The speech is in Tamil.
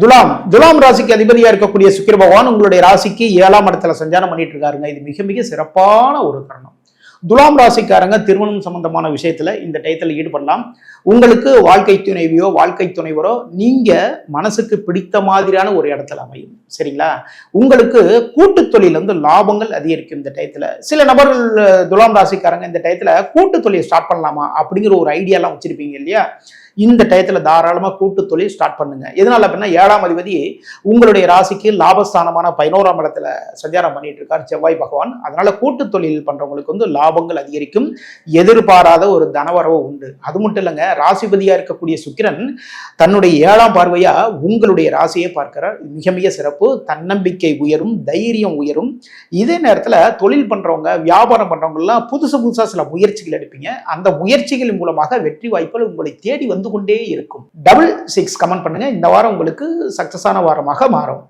துலாம் ராசிக்கு அதிபதியா இருக்கக்கூடிய சுக்கிர பகவான் உங்களுடைய ராசிக்கு 7ஆம் இடத்துல சஞ்சாரம் பண்ணிட்டு இருக்காருங்க. இது மிக மிக சிறப்பான ஒரு தருணம். துலாம் ராசிக்காரங்க திருமணம் சம்பந்தமான விஷயத்துல இந்த டயத்துல ஈடுபடலாம். உங்களுக்கு வாழ்க்கை துணைவியோ வாழ்க்கை துணைவரோ நீங்க மனசுக்கு பிடித்த மாதிரியான ஒரு இடத்துல அமையும். சரிங்களா? உங்களுக்கு கூட்டு தொழில லாபங்கள் அதிகரிக்கும் இந்த டயத்துல. சில நபர்கள் துலாம் ராசிக்காரங்க இந்த டயத்துல கூட்டு தொழில் ஸ்டார்ட் பண்ணலாமா அப்படிங்கிற ஒரு ஐடியா எல்லாம் வச்சிருப்பீங்க இல்லையா? இந்த டயத்துல தாராளமா கூட்டு தொழில் ஸ்டார்ட் பண்ணுங்க. எதனால அப்படின்னா 7ஆம் அதிபதி உங்களுடைய ராசிக்கு லாபஸ்தானமான 11ஆம் இடத்துல சஞ்சாரம் பண்ணிட்டு இருக்கார் செவ்வாய் பகவான். அதனால கூட்டு தொழில் பண்றவங்களுக்கு லாபங்கள் அதிகரிக்கும். எதிர்பாராத ஒரு தனவரவு உண்டு. அது மட்டும் இல்லைங்க, ராசிபதியா இருக்கக்கூடிய சுக்கிரன் தன்னுடைய 7ஆம் பார்வையா உங்களுடைய ராசியை பார்க்கிறார். மிக மிக சிறப்பு. தன்னம்பிக்கை உயரும், தைரியம் உயரும். இதே நேரத்துல தொழில் பண்றவங்க வியாபாரம் பண்றவங்க எல்லாம் புதுசா சில முயற்சிகள் எடுப்பீங்க. அந்த முயற்சிகளின் மூலமாக வெற்றி வாய்ப்புகள் உங்களை தேடி வந்து கொண்டே இருக்கும். 66 கமெண்ட் பண்ணுங்க. இந்த வாரம் உங்களுக்கு சக்சஸான வாரமாக மாறும்.